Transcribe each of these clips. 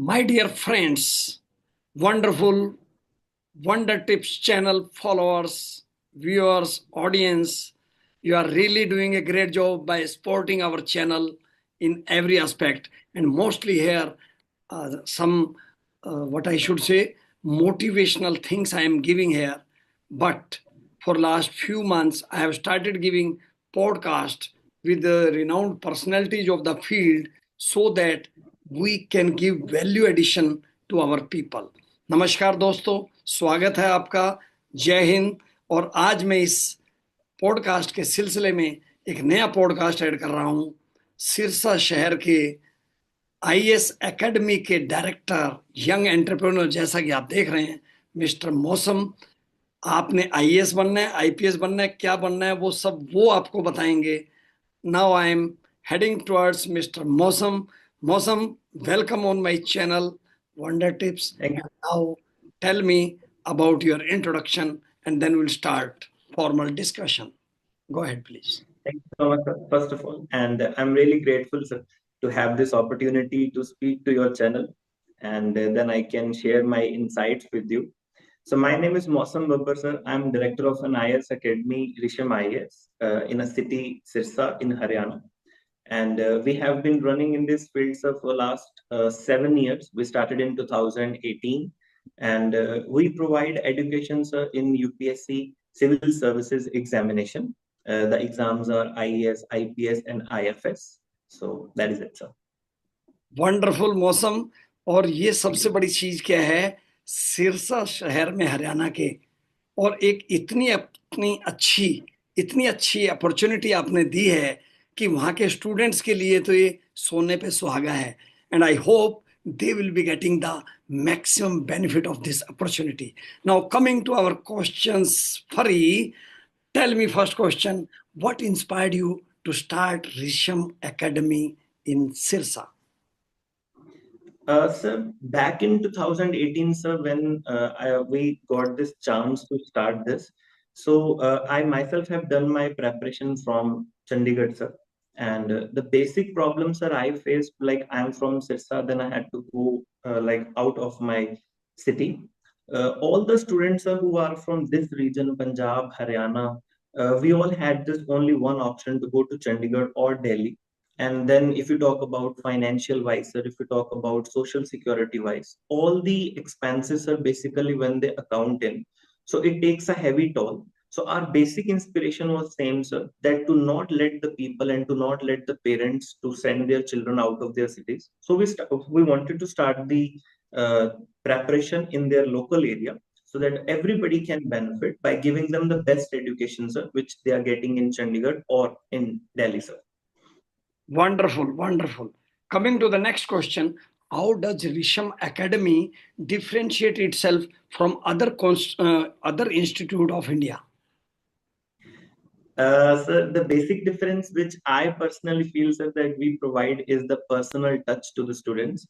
My dear friends, wonderful Wonder Tips channel followers, viewers, audience, you are really doing a great job by supporting our channel in every aspect, and mostly here some what I should say motivational things I am giving here. But for last few months, I have started giving podcast with the renowned personalities of the field so that we can give value addition to our people. नमस्कार दोस्तों, स्वागत है आपका। जय हिंद। और आज मैं इस पॉडकास्ट के सिलसिले में एक नया पॉडकास्ट ऐड कर रहा हूं। सिरसा शहर के आईएएस एकेडमी के डायरेक्टर, यंग एंटरप्रेन्योर, जैसा कि आप देख रहे हैं, मिस्टर मौसम। आपने आईएएस बनना है, आईपीएस बनना है, क्या बनना है, वो सब वो आपको बताएंगे। Now I am heading towards Mr. Mosam. Mosam, welcome on my channel, Wonder Tips. Thank you. Now, tell me about your introduction, and then we'll start formal discussion. Go ahead, please. Thank you so much, sir, first of all. And I'm really grateful, sir, to have this opportunity to speak to your channel. And then I can share my insights with you. So my name is Mosam Babbar, sir. I'm director of an IAS Academy, RISHAM IAS, in a city, Sirsa, in Haryana. And we have been running in this field, sir, for last 7 years. We started in 2018. And we provide education, sir, in UPSC Civil Services Examination. The exams are IAS, IPS, and IFS. So that is it, sir. Wonderful मौसम। और ये सबसे बड़ी चीज क्या है, सिरसा शहर में हरियाणा के, और एक इतनी अच्छी अपॉर्चुनिटी आपने दी है कि वहाँ के स्टूडेंट्स के लिए तो ये सोने पे सुहागा है। And I hope they will be getting the maximum benefit of this opportunity. Now, coming to our questions, Fari, tell me first question, what inspired you to start RISHAM Academy in Sirsa? Sir, back in 2018, sir, when we got this chance to start this, so I myself have done my preparation from Chandigarh, sir. And the basic problems that I faced, like I'm from Sirsa, then I had to go like out of my city. All the students who are from this region, Punjab, Haryana, we all had this only one option to go to Chandigarh or Delhi. And then if you talk about financial wise, or if you talk about social security wise, all the expenses are basically when they account in. So it takes a heavy toll. So our basic inspiration was same, sir, that to not let the people and to not let the parents to send their children out of their cities. So we wanted to start the preparation in their local area so that everybody can benefit by giving them the best education, sir, which they are getting in Chandigarh or in Delhi, sir. Wonderful, wonderful. Coming to the next question, how does RISHAM Academy differentiate itself from other institute of India? So the basic difference which I personally feel, sir, that we provide is the personal touch to the students.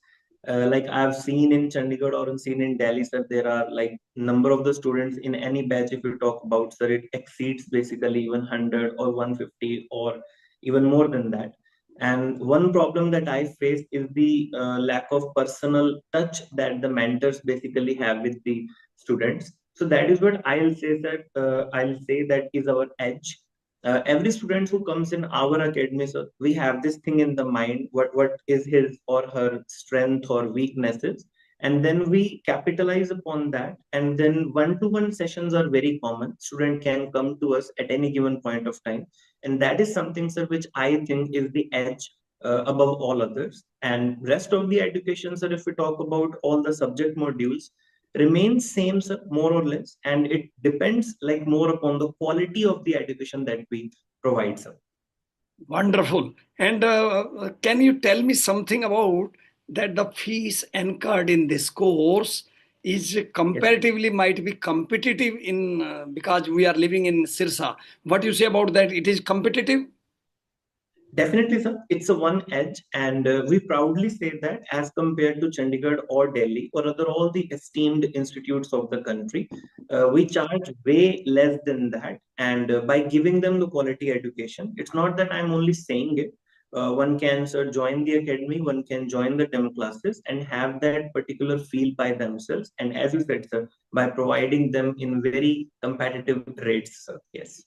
Like I've seen in Chandigarh or seen in Delhi, sir, there are like number of the students in any batch. If you talk about, sir, it exceeds basically even 100 or 150 or even more than that. And one problem that I face is the lack of personal touch that the mentors basically have with the students. So that is what I'll say that I'll say that is our edge. Every student who comes in our academy, so we have this thing in the mind, what is his or her strength or weaknesses, and then we capitalize upon that. And then one-to-one sessions are very common. Student can come to us at any given point of time, and that is something, sir, which I think is the edge above all others. And rest of the education, sir, if we talk about all the subject modules, remains same, sir, more or less, and it depends like more upon the quality of the education that we provide, sir. Wonderful. And can you tell me something about that the fees incurred in this course is comparatively Yes. might be competitive in because we are living in Sirsa. What do you say about that? It is competitive? Definitely, sir. It's a one edge, and we proudly say that as compared to Chandigarh or Delhi or other all the esteemed institutes of the country, we charge way less than that. And by giving them the quality education, it's not that I'm only saying it, one can join the academy, one can join the demo classes and have that particular feel by themselves. And as you said, sir, by providing them in very competitive rates, sir. Yes.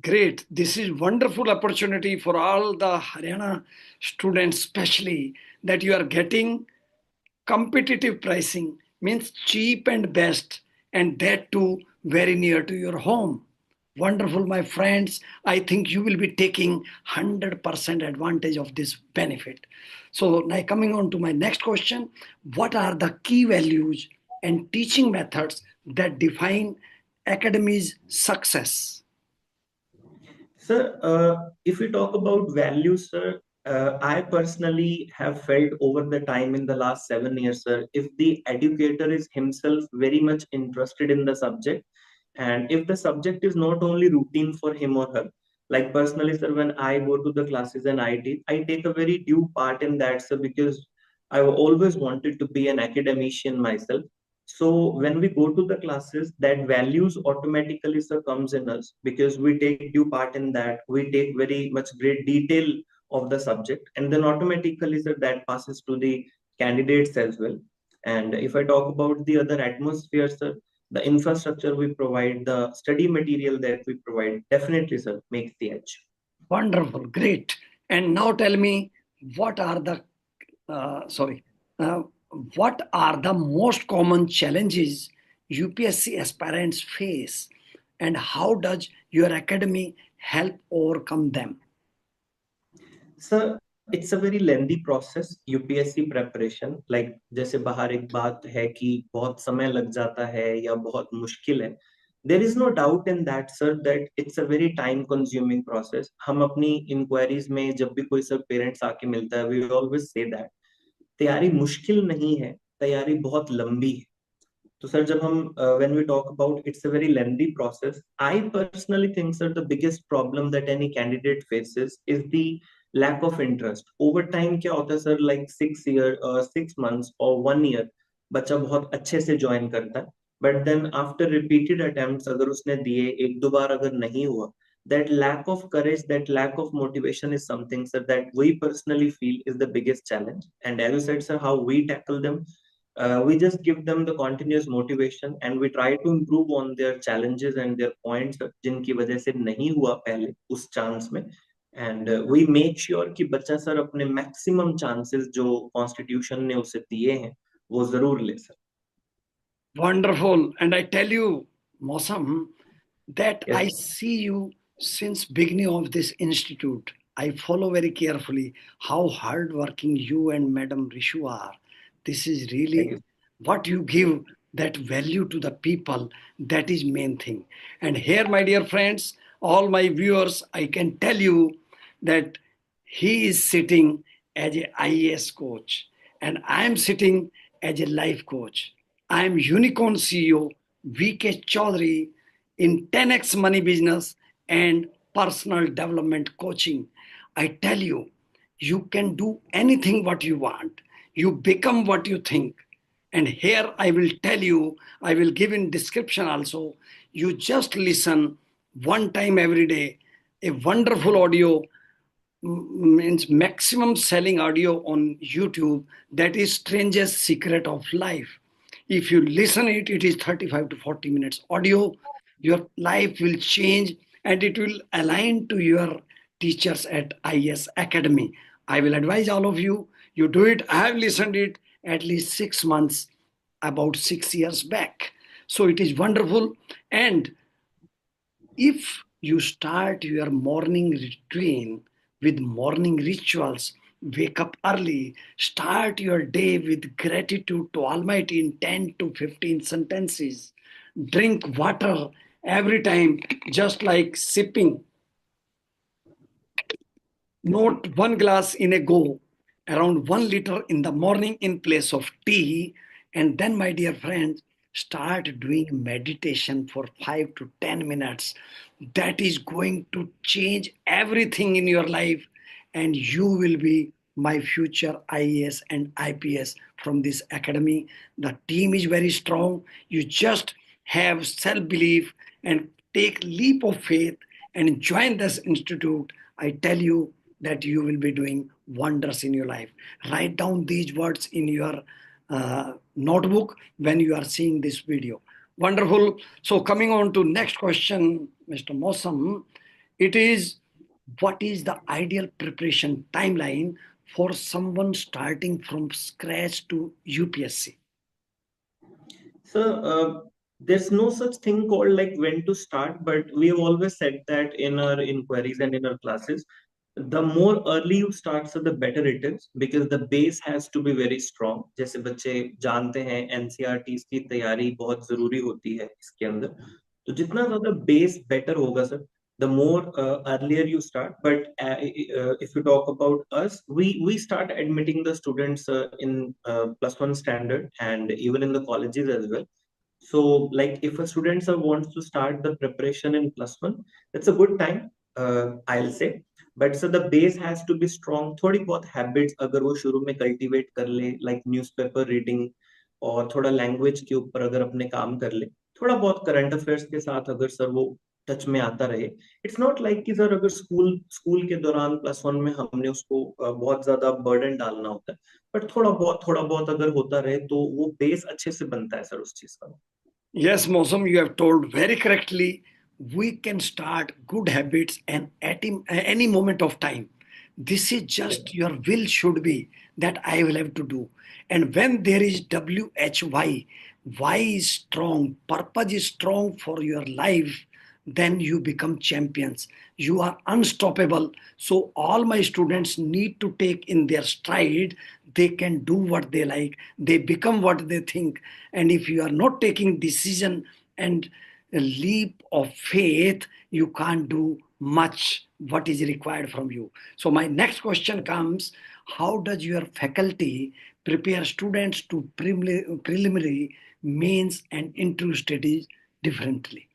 Great. This is wonderful opportunity for all the Haryana students, especially that you are getting competitive pricing, means cheap and best, and that too very near to your home. Wonderful, my friends. I think you will be taking 100% advantage of this benefit. So now coming on to my next question, what are the key values and teaching methods that define academy's success? Sir, if we talk about values, sir, I personally have felt over the time in the last 7 years, sir, if the educator is himself very much interested in the subject, and if the subject is not only routine for him or her, like personally, sir, when I go to the classes and I take a very due part in that, sir, because I always wanted to be an academician myself. So when we go to the classes, that values automatically sir comes in us because we take due part in that. We take very much great detail of the subject, and then automatically sir that passes to the candidates as well. And if I talk about the other atmosphere, sir, the infrastructure we provide, the study material that we provide, definitely sir makes the edge. Wonderful, great. And now tell me, what are the sorry, uh, what are the most common challenges UPSC aspirants face, and how does your academy help overcome them? Sir it's a very lengthy process UPSC preparation like जैसे बाहर एक बात है कि बहुत समय लग जाता है या बहुत मुश्किल है there is no doubt in that sir that it's a very time consuming process हम अपनी इंक्वायरीज में जब भी कोई सब पेरेंट्स आके मिलता है वी ऑलवेज से दैट तैयारी मुश्किल नहीं है तैयारी बहुत लंबी है तो सर जब हम when we talk about it's a very lengthy process I personally think sir the biggest problem that any candidate faces is the lack of interest over time क्या होता है सर लाइक 6 ईयर 6 मंथ्स और 1 year बच्चा बहुत अच्छे से join करता है but then after repeated attempts अगर उसने दिए एक दो बार अगर नहीं हुआ that lack of courage, that lack of motivation is something, sir, that we personally feel is the biggest challenge. And as you said, sir, how we tackle them, we just give them the continuous motivation and we try to improve on their challenges and their points जिनकी वजह से नहीं हुआ पहले उस chance में and we make sure कि बच्चा सर अपने मैक्सिमम चांसेस जो कॉन्स्टिट्यूशन ने उसे दिए हैं वो जरूर ले sir. Wonderful. And I tell you, Mosam, that I Yes. see you since beginning of this institute. I follow very carefully how hardworking you and Madam Rishu are. This is Thank really you. what you give that value to the people. That is main thing. And here, my dear friends, all my viewers, I can tell you that he is sitting as a IAS coach, and I am sitting as a life coach. I am Unicorn CEO VK Chaudhary in 10x Money Business and Personal Development Coaching. I tell you, you can do anything what you want. You become what you think. And here I will tell you, I will give in description also. You just listen one time every day, a wonderful audio means maximum selling audio on YouTube, that is strangest secret of life. If you listen it, it is 35 to 40 minutes audio. Your life will change and it will align to your teachers at IAS Academy. I will advise all of you, you do it. I have listened it at least 6 months, about 6 years back. So it is wonderful. And if you start your morning routine with morning rituals, wake up early, start your day with gratitude to Almighty in 10 to 15 sentences, drink water every time, just like sipping, not one glass in a go, around 1 liter in the morning in place of tea. And then, my dear friends, start doing meditation for 5 to 10 minutes. That is going to change everything in your life, and you will be my future IAS and IPS from this academy. The team is very strong. You just have self belief and take leap of faith and join this institute. I tell you that you will be doing wonders in your life. Write down these words in your notebook when you are seeing this video. Wonderful. So coming on to next question, Mr. Mosam, it is, what is the ideal preparation timeline for someone starting from scratch to UPSC? So there's no such thing called like when to start, but we have always said that in our inquiries and in our classes, the more early you start, so the better it is, because the base has to be very strong. जैसे बच्चे जानते हैं NCERTs की तैयारी बहुत जरूरी होती है इसके अंदर, तो जितना ज्यादा base better होगा sir, the more earlier you start. But if you talk about us, we start admitting the students in +1 standard and even in the colleges as well. So, like if a student sir wants to start the preparation in +1, that's a good time, I'll say. But so the base has to be strong. थोड़ी बहुत habits अगर वो शुरू में cultivate कर ले, like newspaper reading, और थोड़ा language के ऊपर अगर अपने काम कर ले, थोड़ा बहुत current affairs के साथ अगर सर वो टच में आता रहे. इट्स नॉट लाइक कि सर अगर स्कूल के दौरान +1 में हमने उसको बहुत ज्यादा बर्डन डालना होता है, बट थोड़ा बहुत अगर होता रहे तो वो बेस अच्छे से बनता है सर उस चीज का. Yes, Mosam, you have told very correctly. We can start good habits and at any moment of time. This is just your will should be that I will have to do. And when there is WHY, why is strong, purpose is strong for your life, then you become champions. You are unstoppable. So all my students need to take in their stride. They can do what they like. They become what they think. And if you are not taking decision and a leap of faith, you can't do much what is required from you. So my next question comes, how does your faculty prepare students to preliminary, mains and interview studies differently?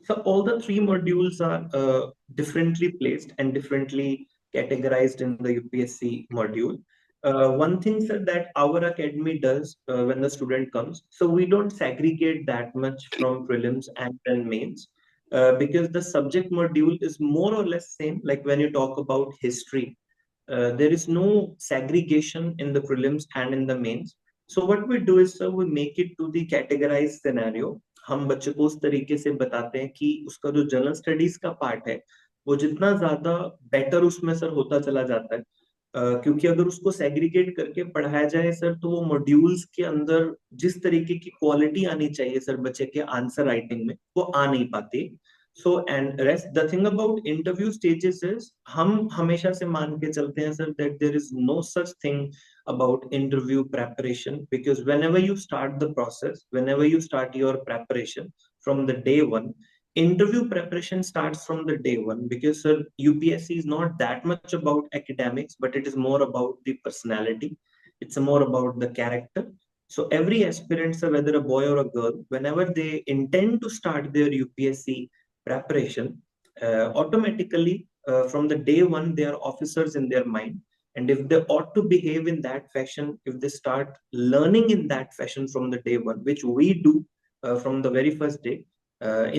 So all the three modules are differently placed and differently categorized in the UPSC module. One thing sir, that our academy does when the student comes, so we don't segregate that much from prelims and then mains, because the subject module is more or less same. Like when you talk about history, there is no segregation in the prelims and in the mains. So what we do is sir, we make it to the categorized scenario. हम बच्चे को उस तरीके से बताते हैं कि उसका जो जनरल स्टडीज का पार्ट है वो जितना ज्यादा बेटर उसमें सर होता चला जाता है. क्योंकि अगर उसको सेग्रीगेट करके पढ़ाया जाए सर, तो वो मॉड्यूल्स के अंदर जिस तरीके की क्वालिटी आनी चाहिए सर बच्चे के आंसर राइटिंग में, वो आ नहीं पाती. So and rest the thing about interview stages is, हम हमेशा से मान के चलते हैं sir that there is no such thing about interview preparation, because whenever you start the process, whenever you start your preparation from the day one, interview preparation starts from the day one, because sir, UPSC is not that much about academics, but it is more about the personality. It's more about the character. So every aspirant, sir, whether a boy or a girl, whenever they intend to start their UPSC preparation, automatically from the day one they are officers in their mind. And if they ought to behave in that fashion, if they start learning in that fashion from the day one, which we do from the very first day,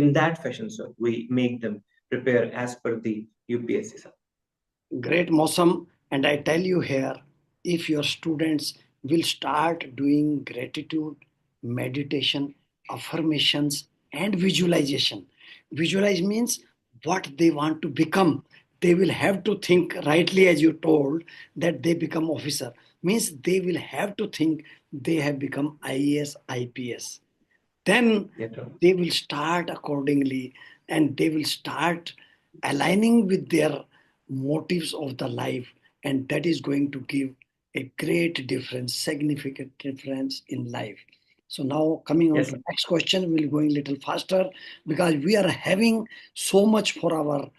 in that fashion, sir, we make them prepare as per the UPSC, sir. Great, Mosam. And I tell you here, if your students will start doing gratitude, meditation, affirmations, and visualization. Visualize means what they want to become. They will have to think rightly, as you told, that they become officer. Means they will have to think they have become IAS, IPS. Then Yes, sir. they will start accordingly and they will start aligning with their motives of the life, and that is going to give a great difference, significant difference in life. So now coming on Yes, to sir. next question, we'll going a little faster because we are having so much for our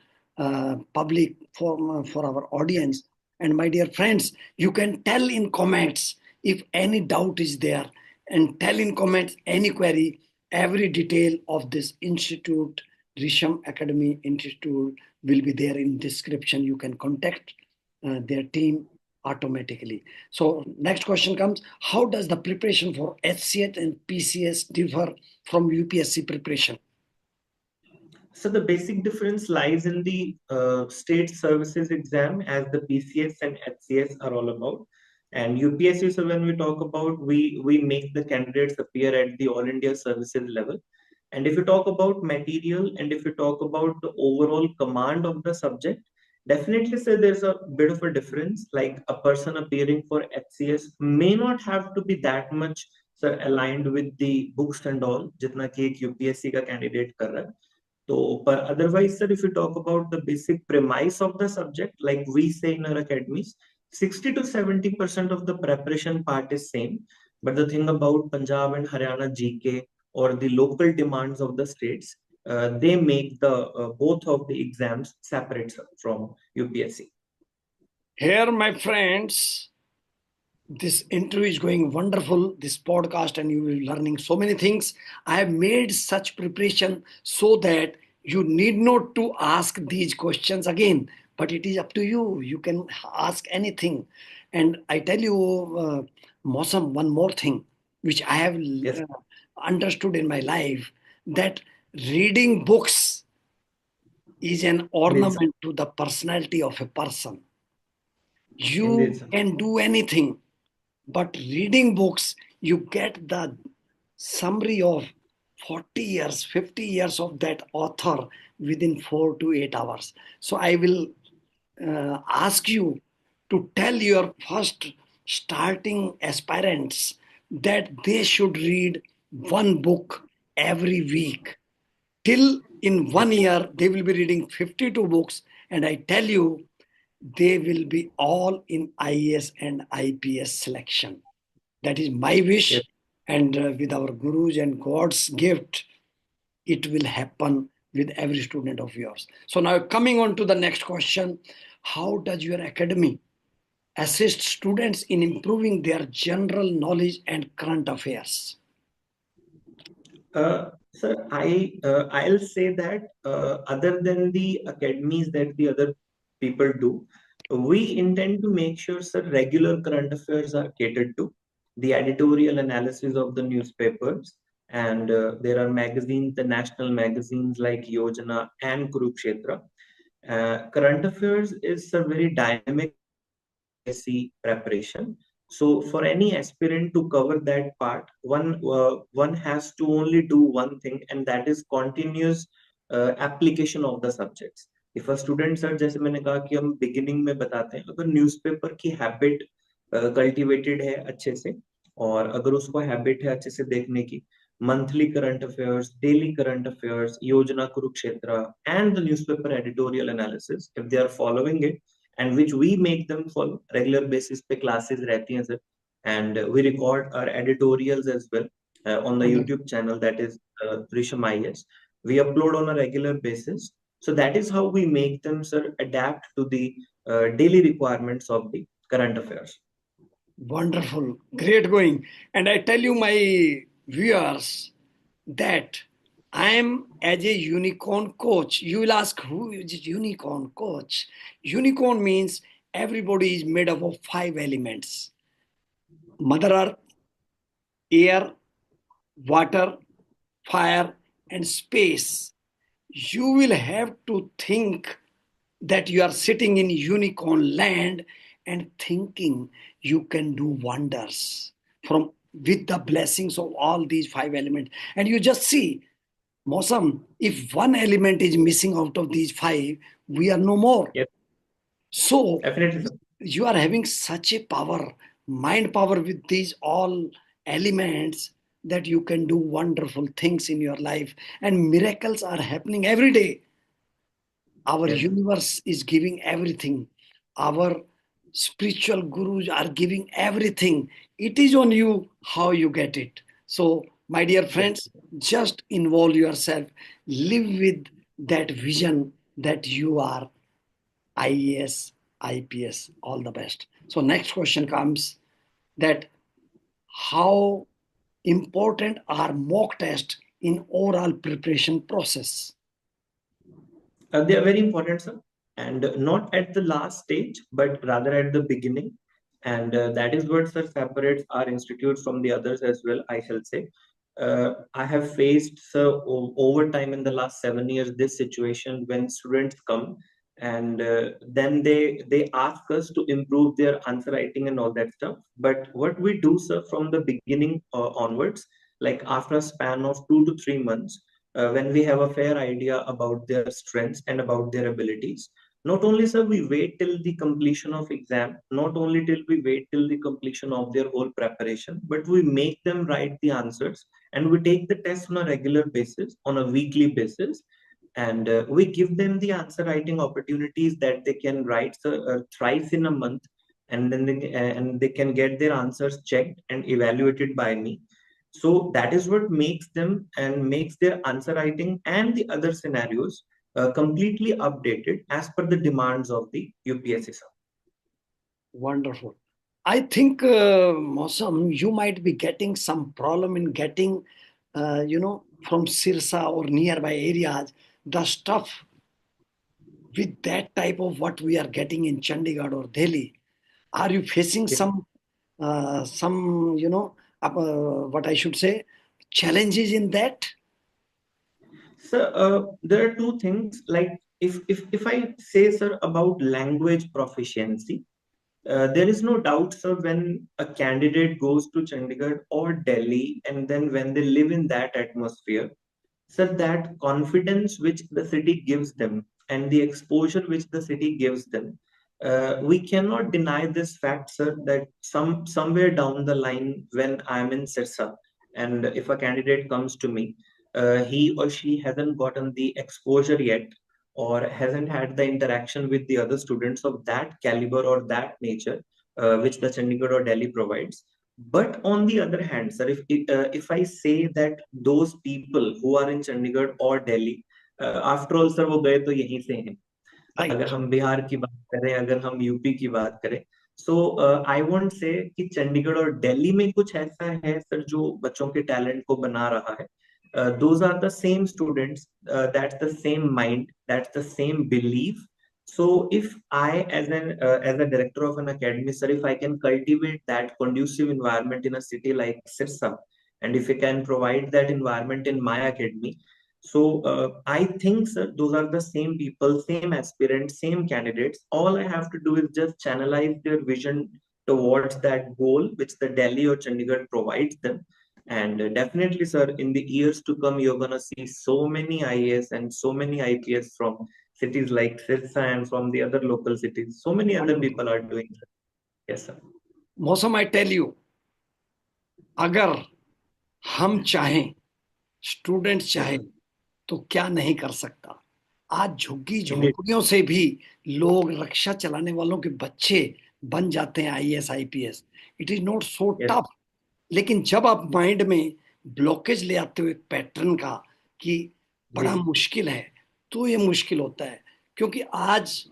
public, for our audience. And my dear friends, you can tell in comments if any doubt is there, and tell in comments any query. Every detail of this institute, RISHAM Academy Institute, will be there in description. You can contact their team automatically. So next question comes, how does the preparation for HCH and PCS differ from UPSC preparation? So the basic difference lies in the state services exam, as the PCS and HCS are all about. And UPSC, so when we talk about, we make the candidates appear at the All India services level. And if you talk about material, and if you talk about the overall command of the subject, definitely say there's a bit of a difference. Like a person appearing for HCS may not have to be that much, sir, aligned with the books and all, जितना कि एक UPSC का candidate कर रहा है. So, but otherwise, sir, if you talk about the basic premise of the subject, like we say in our academies, 60 to 70% of the preparation part is same. But the thing about Punjab and Haryana GK, or the local demands of the states, they make the both of the exams separate, sir, from UPSC. Here, my friends, this interview is going wonderful, this podcast, and you will be learning so many things. I have made such preparation so that you need not to ask these questions again, but it is up to you. You can ask anything. And I tell you, Mosam, one more thing which I have Yes, understood in my life, that reading books is an indeed, sir. ornament to the personality of a person. Indeed, You sir. can do anything, but reading books, you get the summary of 40 years, 50 years of that author within 4 to 8 hours. So I will ask you to tell your first starting aspirants that they should read one book every week. Till in 1 year, they will be reading 52 books, and I tell you, they will be all in IAS and IPS selection. That is my Yes. wish, and with our gurus and God's gift, it will happen with every student of yours. So now coming on to the next question, how does your academy assist students in improving their general knowledge and current affairs? Sir, I'll say that other than the academies that the other people do, we intend to make sure, sir, regular current affairs are catered to, the editorial analysis of the newspapers, and there are magazines, the national magazines like Yojana and Kurukshetra. Current affairs is a very dynamic UPSC preparation. So for any aspirant to cover that part, one has to only do one thing, and that is continuous application of the subjects. If a student, sir, जैसे मैंने कहा कि हम beginning में बताते हैं, अगर newspaper की हैबिट कल्टिवेटेड है अच्छे से, और अगर उसको हैबिट है अच्छे से देखने की, monthly current affairs, daily current affairs, Yojana Kurukshetra, and the newspaper editorial analysis, if they are following it, and which we make them follow regular basis पे classes रहती हैं, sir, and we record our editorials as well on the YouTube channel, that is RISHAM IAS. We upload on a regular basis. So that is how we make them, sir, adapt to the daily requirements of the current affairs. Wonderful, great going. And I tell you, my viewers, that I am as a unicorn coach. You will ask, who is unicorn coach? Unicorn means everybody is made up of 5 elements: Mother Earth, air, water, fire, and space. You will have to think that you are sitting in unicorn land and thinking you can do wonders from with the blessings of all these 5 elements. And you just see, Mosam, if one element is missing out of these 5, we are no more. Yes, So definitely, sir. you are having such a power, mind power with these all elements, that you can do wonderful things in your life, and miracles are happening every day. Our Yes, sir. universe is giving everything. Our spiritual gurus are giving everything. It is on you how you get it. So, my dear Yes, friends, just involve yourself, live with that vision that you are IAS, IPS, all the best. So, next question comes, that how important are mock tests in overall preparation process? they are very important, sir, and not at the last stage, but rather at the beginning. And that is what, sir, separates our institute from the others as well, I shall say. I have faced, sir, over time in the last 7 years, this situation when students come and then they ask us to improve their answer writing and all that stuff. But what we do, sir, from the beginning onwards, like after a span of 2 to 3 months, when we have a fair idea about their strengths and about their abilities, not only, sir, we wait till the completion of exam, not only till we wait till the completion of their whole preparation, but we make them write the answers, and we take the test on a regular basis, on a weekly basis, and we give them the answer writing opportunities that they can write thrice in a month, and then they can get their answers checked and evaluated by me. So that is what makes them and makes their answer writing and the other scenarios completely updated as per the demands of the UPSC. Wonderful. I think, Mosam, you might be getting some problem in getting, from Sirsa or nearby areas, the stuff with that type of what we are getting in Chandigarh or Delhi. Are you facing what I should say, challenges in that? So there are two things. Like if I say, sir, about language proficiency, there is no doubt, sir, when a candidate goes to Chandigarh or Delhi, and then when they live in that atmosphere, sir, that confidence which the city gives them and the exposure which the city gives them, we cannot deny this fact, sir, that somewhere down the line when I'm in Sirsa, and if a candidate comes to me, he or she hasn't gotten the exposure yet, or hasn't had the interaction with the other students of that caliber or that nature, which the Chandigarh or Delhi provides. But on the other hand, sir, if I say that those people who are in Chandigarh or Delhi, after all, sir, वो गए तो यहीं से हैं. Right. अगर हम बिहार की बात करें, अगर हम यूपी की बात करें, सो आई वोंट से कि चंडीगढ़ और दिल्ली में कुछ ऐसा है, सर, जो बच्चों के टैलेंट को बना रहा है. Those are the same students, that's the same mind, that's the same belief. So if I, as a director of an academy, sir, if I can cultivate that conducive environment in a city like Sirsa, and if I can provide that environment in my academy, so I think, sir, those are the same people, same aspirants, same candidates. All I have to do is just channelize their vision towards that goal which the Delhi or Chandigarh provides them. And definitely, sir, in the years to come, you're gonna see so many IAS and so many IPS from cities like Sirsa and from the other local cities. So many other Wonderful. people are doing that. Yes, sir. मौसम, I tell you, अगर हम चाहें, students चाहे, तो क्या नहीं कर सकता. आज झुग्गी Indeed. झोपड़ियों से भी लोग रिक्शा चलाने वालों के बच्चे बन जाते हैं IAS IPS. It is not so Yes. Tough. लेकिन जब आप माइंड में ब्लॉकेज ले आते हो एक पैटर्न का कि बड़ा जी. मुश्किल है, तो ये मुश्किल होता है. क्योंकि आज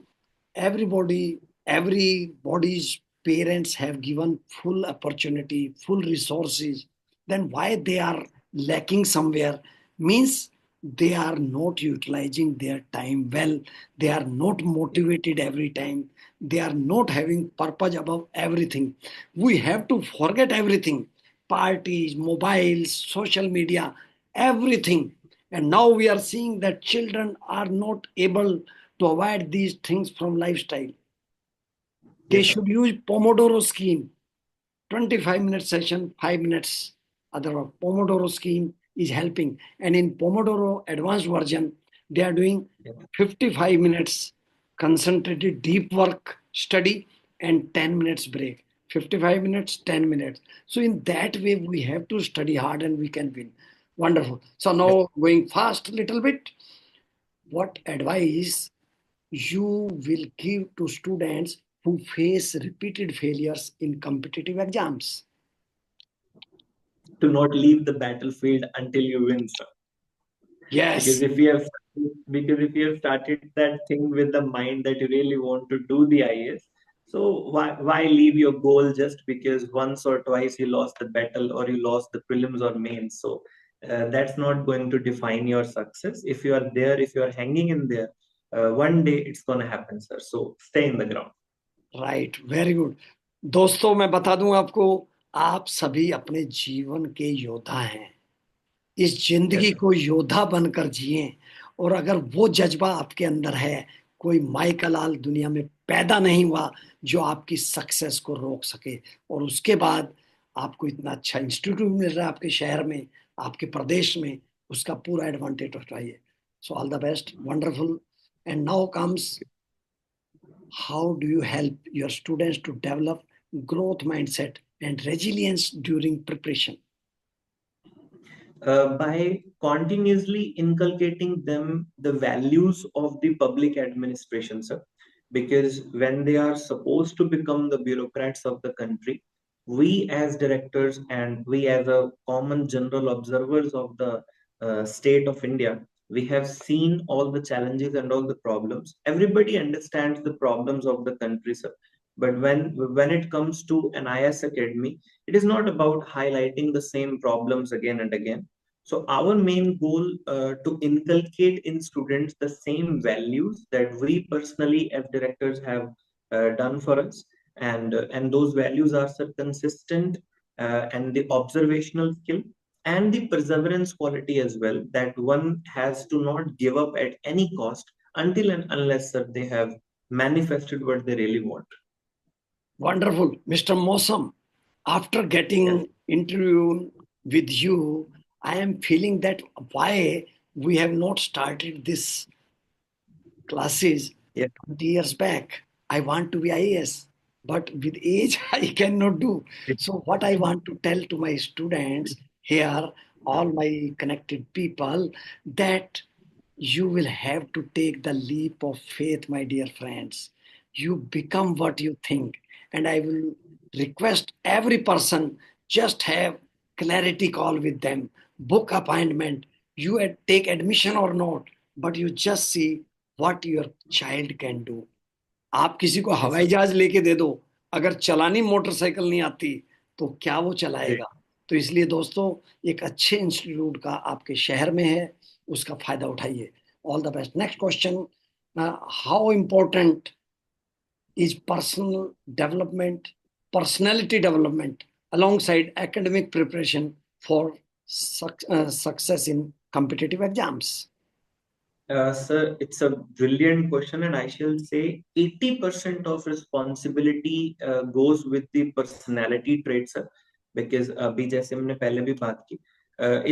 everybody, everybody's parents have given full opportunity, full resources. Then why they are lacking somewhere means they are not utilizing their time well. They are not motivated every time. They are not having purpose above everything. We have to forget everything: parties, mobiles, social media, everything. And now we are seeing that children are not able to avoid these things from lifestyle. They Yes, sir. should use Pomodoro scheme, 25-minute session, 5 minutes. Other Pomodoro scheme is helping. And in Pomodoro advanced version, they are doing Yes. 55 minutes concentrated deep work study and 10 minutes break. 55 minutes, 10 minutes. So in that way, we have to study hard and we can win. Wonderful. So Yes. now going fast a little bit, what advice you will give to students who face repeated failures in competitive exams? To not leave the battlefield until you win, sir. Because Yes, if you have started that thing with the mind that you really want to do the IAS, so why leave your goal just because once or twice you lost the battle or you lost the prelims or mains? So that's not going to define your success. If you are there, if you are hanging in there, one day it's gonna happen, sir. So stay in the ground. Right, very good. दोस्तों, मैं बता दूं आपको, आप सभी अपने जीवन के योद्धा हैं. इस जिंदगी को योद्धा बनकर जिए, और अगर वो जज्बा आपके अंदर है, कोई माई का लाल दुनिया में पैदा नहीं हुआ जो आपकी सक्सेस को रोक सके। और उसके बाद आपको इतना अच्छा इंस्टीट्यूट मिल रहा है आपके शहर में, आपके प्रदेश में, उसका पूरा एडवांटेज उठाइए। So all the best, wonderful. And now comes, how do you help your students to develop growth mindset and resilience during preparation? By continuously inculcating them the values of the public administration, sir. Because when they are supposed to become the bureaucrats of the country, we as directors and we as a common general observers of the state of India, we have seen all the challenges and all the problems. Everybody understands the problems of the country, sir. But when it comes to an IS academy, it is not about highlighting the same problems again and again. So our main goal to inculcate in students the same values that we personally as directors have done for us, and those values are sir, consistent and the observational skill and the perseverance quality as well, that one has to not give up at any cost until and unless sir, they have manifested what they really want. Wonderful. Mr. Mosam, after Yes. getting interview with you, I am feeling that why we have not started this classes Yes. 20 years back. I want to be IAS, but with age, I cannot do. So, what I want to tell to my students here, all my connected people, that you will have to take the leap of faith, my dear friends. You become what you think. And I will request every person, just have clarity call with them, book appointment. You take admission or not, but you just see what your child can do. आप किसी को Yes, हवाई sir. जहाज लेके दे दो, अगर चलानी motorcycle नहीं आती तो क्या वो Great. चलाएगा। तो इसलिए दोस्तों, एक अच्छे इंस्टीट्यूट का आपके शहर में है, उसका फायदा उठाइए। All the best. Next question, how important is personal development, personality development alongside academic preparation for success in competitive exams? Sir, it's a brilliant question, and I shall say 80% of responsibility goes with the personality traits, sir. Because अभी जैसे हमने पहले भी बात की,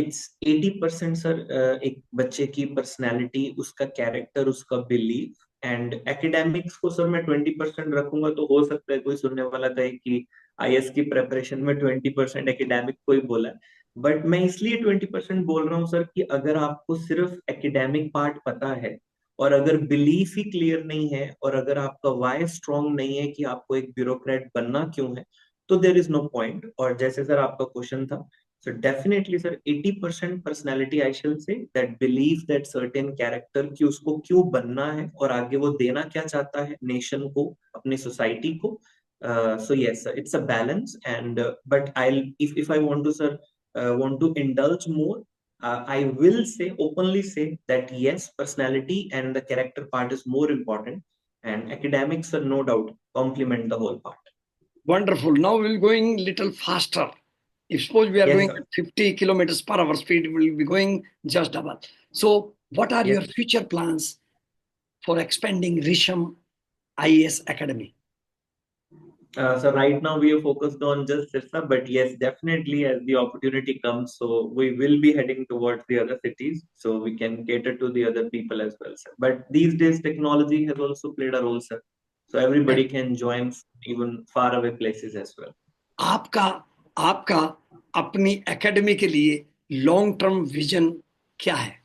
it's 80% sir एक बच्चे की पर्सनैलिटी, उसका कैरेक्टर, उसका बिलीफ, एंड एकेडमिक्स को सर मैं 20% रखूंगा। तो हो सकता है कोई सुनने वाला कहे कि आईएएस की प्रेपरेशन में 20% एकेडमिक को ही बोला है। बट मैं इसलिए 20% बोल रहा हूँ सर कि अगर आपको सिर्फ एकेडमिक पार्ट पता है और अगर बिलीफ ही क्लियर नहीं है और अगर आपका वाई स्ट्रांग नहीं है कि आपको एक ब्यूरोक्रेट बनना क्यों है, तो देर इज नो पॉइंट। और जैसे सर आपका क्वेश्चन था, so definitely sir 80% personality I shall say, that believe that certain character कि उसको क्यों बनना है और आगे वो देना क्या चाहता है नेशन को, अपनी सोसाइटी को। So yes, sir, it's a balance, and but I'll if I want to sir want to indulge more, I will say openly say that yes, personality and the character part is more important, and academics are no doubt complement the whole part. Wonderful. Now we're going little faster. If suppose we are Yes, going sir. at 50 kilometers per hour speed, we will be going just double. So, what are Yes. your future plans for expanding RISHAM IAS Academy? So right now we are focused on just Sirsa, but yes, definitely as the opportunity comes, so we will be heading towards the other cities, so we can cater to the other people as well, sir. But these days technology has also played a role, sir. So everybody can join even far away places as well. आपका आपका अपनी academy के लिए long term vision क्या है?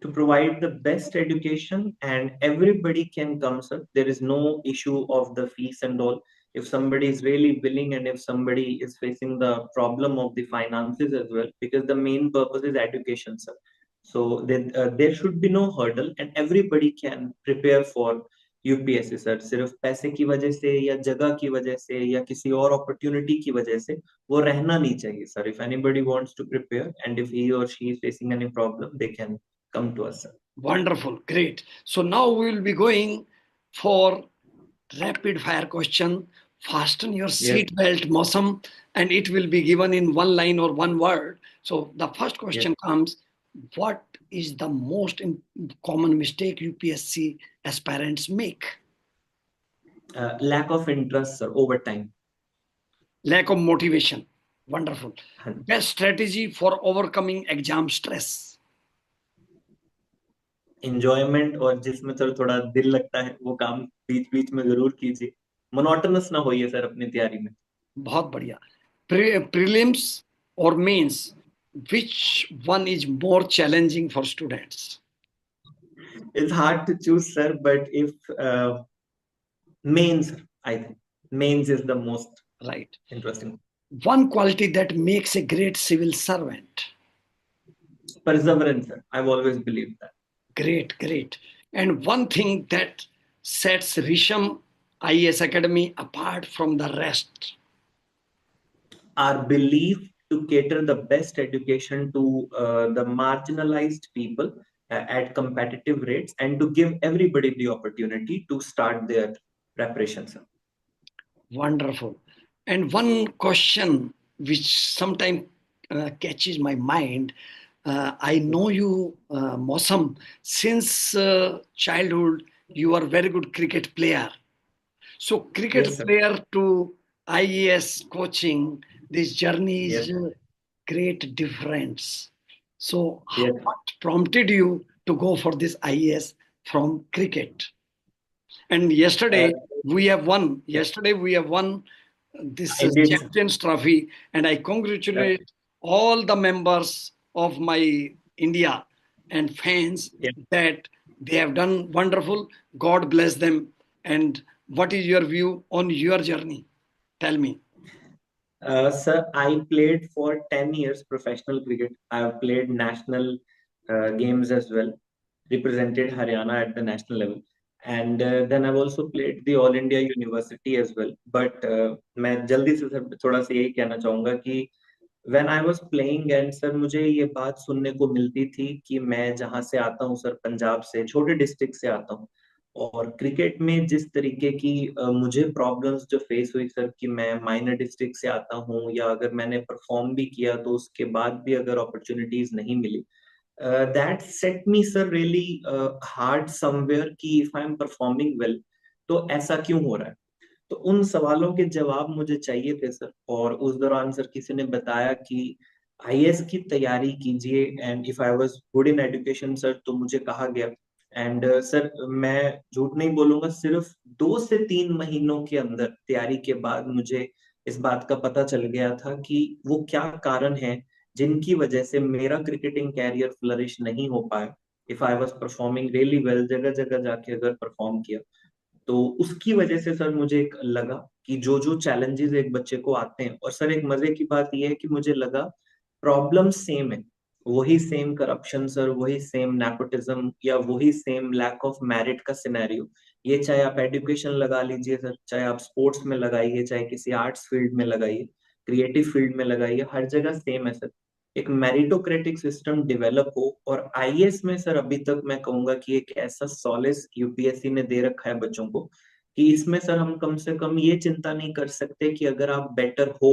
To provide the best education, and everybody can come, sir. There is no issue of the fees and all. If somebody is really willing and if somebody is facing the problem of the finances as well, because the main purpose is education, sir. So there should be no hurdle and everybody can prepare for UPSC sir. सिर्फ पैसे की वजह से या जगह की वजह से या किसी और अपॉर्चुनिटी की वजह से वो रहना नहीं चाहिए sir. If anybody wants to prepare and if he or she is facing any problem, they can come to us, sir. Wonderful, great. So now we will be going for rapid fire question. Fasten your Yes. seat belt, Mosam, and it will be given in one line or one word. So the first question comes, what is the most common mistake UPSC aspirants make? Lack of interest, sir, over time. Lack of motivation. Wonderful. हाँ, Best strategy for overcoming exam stress. enjoyment और जिसमें sir थोड़ा दिल लगता है वो काम बीच बीच में जरूर कीजिए, मोनोटोनस ना होइए सर अपनी तैयारी में. बहुत बढ़िया. Prelims or mains, which one is more challenging for students? It's hard to choose, sir, but if mains, I think mains is the most Right. interesting. One quality that makes a great civil servant. Perseverance, sir. I've always believed that. Great, great. And one thing that sets RISHAM IAS Academy apart from the rest. Our belief to cater the best education to the marginalized people at competitive rates and to give everybody the opportunity to start their preparation, sir. Wonderful. And one question which sometimes catches my mind. I know you, Mosam, since childhood, you are very good cricket player. So cricket Yes, sir. player to IAS coaching, this journey Yes. is great difference. So Yes. what prompted you to go for this IAS from cricket? And yesterday we have won. Yeah, Yesterday we have won this I did, sir. Champions Trophy, and I congratulate all the members of my India and fans Yeah. that they have done wonderful. God bless them. And what is your view on your journey? Tell me. Sir, I played for 10 years professional cricket. I've played national games as well, represented Haryana at the national level. And then I've also played the All India University as well. But मैं जल्दी से sir थोड़ा सा यही कहना चाहूंगा कि when I was playing and sir मुझे ये बात सुनने को मिलती थी कि मैं जहाँ से आता हूँ सर पंजाब से छोटे डिस्ट्रिक्ट से आता हूँ और क्रिकेट में जिस तरीके की मुझे प्रॉब्लम्स जो फेस हुई सर कि मैं माइनर डिस्ट्रिक्ट से आता हूँ या अगर मैंने परफॉर्म भी किया तो उसके बाद भी अगर अपॉर्चुनिटीज नहीं मिली that set me sir really hard somewhere कि if I am performing well तो ऐसा क्यों हो रहा है. तो उन सवालों के जवाब मुझे चाहिए थे सर और उस दौरान सर किसी ने बताया कि आईएएस की तैयारी कीजिए and if I was good in education sir तो मुझे कहा गया एंड सर मैं झूठ नहीं बोलूंगा सिर्फ 2 से 3 महीनों के अंदर तैयारी के बाद मुझे इस बात का पता चल गया था कि वो क्या कारण है जिनकी वजह से मेरा क्रिकेटिंग कैरियर फ्लरिश नहीं हो पाया. If I was performing really well जगह जगह जाके अगर परफॉर्म किया तो उसकी वजह से सर मुझे एक लगा कि जो जो चैलेंजेस एक बच्चे को आते हैं और सर एक मजे की बात यह है कि मुझे लगा प्रॉब्लम सेम है. वही सेम करप्शन सर वही सेम नेपोटिज्म या वही सेम लैक ऑफ मेरिट का सिनेरियो ये चाहे आप एजुकेशन लगा लीजिए सर चाहे आप स्पोर्ट्स में लगाइए चाहे किसी आर्ट्स फील्ड में लगाइए क्रिएटिव फील्ड में लगाइए हर जगह सेम है सर. एक मेरिटोक्रेटिक सिस्टम डेवलप हो और आईएएस में सर अभी तक मैं कहूंगा कि एक ऐसा सॉलिस यूपीएससी ने दे रखा है बच्चों को कि इसमें सर हम कम से कम ये चिंता नहीं कर सकते कि अगर आप बेटर हो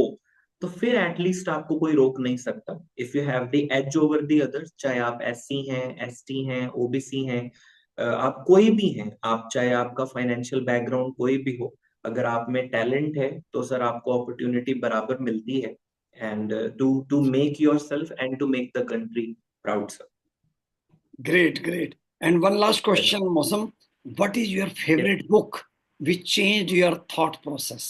तो फिर एटलीस्ट आपको कोई रोक नहीं सकता. If you have the edge over the others चाहे आप एससी हैं एसटी हैं ओबीसी हैं आप कोई भी हैं आप चाहे आपका फाइनेंशियल बैकग्राउंड कोई भी हो अगर आप में टैलेंट है तो सर आपको अपॉर्चुनिटी बराबर मिलती है and to make yourself and to make the country proud, sir. Great, great. And one last Yes. question, Mosam. What is your Yes. favorite book which changed your thought process?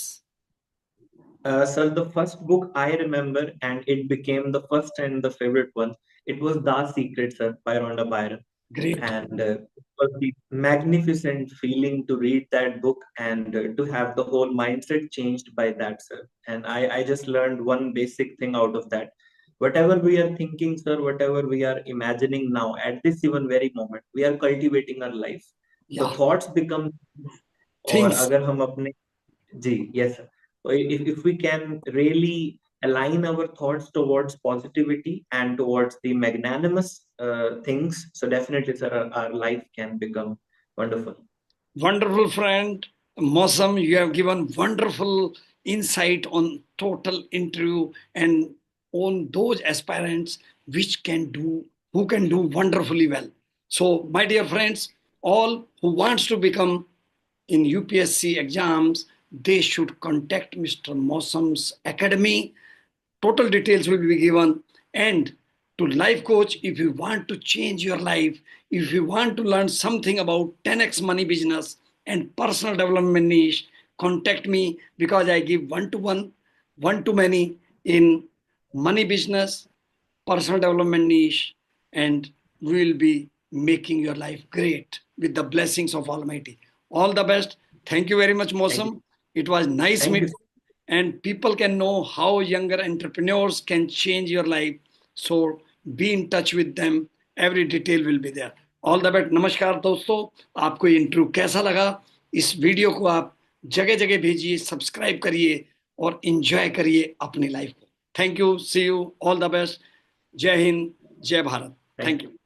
Sir, the first book I remember, and it became the first and the favorite one. It was The Secret, sir, by Rhonda Byron, Great. and it was the magnificent feeling to read that book and to have the whole mindset changed by that, sir. And I just learned one basic thing out of that. Whatever we are thinking, sir, whatever we are imagining now at this even very moment, we are cultivating our life. So Yeah. thoughts become, और Things. अगर हम अपने जी yes sir. So if we can really align our thoughts towards positivity and towards the magnanimous things, so definitely sir our life can become wonderful. Wonderful friend. Mosam, you have given wonderful insight on total interview and on those aspirants who can do wonderfully well. So, my dear friends, all who wants to become in UPSC exams, they should contact Mr. Mausam's Academy. Total details will be given. And to life coach, if you want to change your life, if you want to learn something about 10x money business and personal development niche, contact me because I give one-to-one, one-to-many in money business, personal development niche, and we will be making your life great with the blessings of Almighty. All the best. Thank you very much, Thank you. Mosam. It was nice Thank you. meeting, and people can know how younger entrepreneurs can change your life. So be in touch with them. Every detail will be there. All the best. नमस्कार दोस्तों, आपको ये interview कैसा लगा? इस video को आप जगह जगह भेजिए, सब्सक्राइब करिए और एंजॉय करिए अपनी लाइफ को. Thank you. See you. All the best. जय हिंद, जय भारत. Thank you.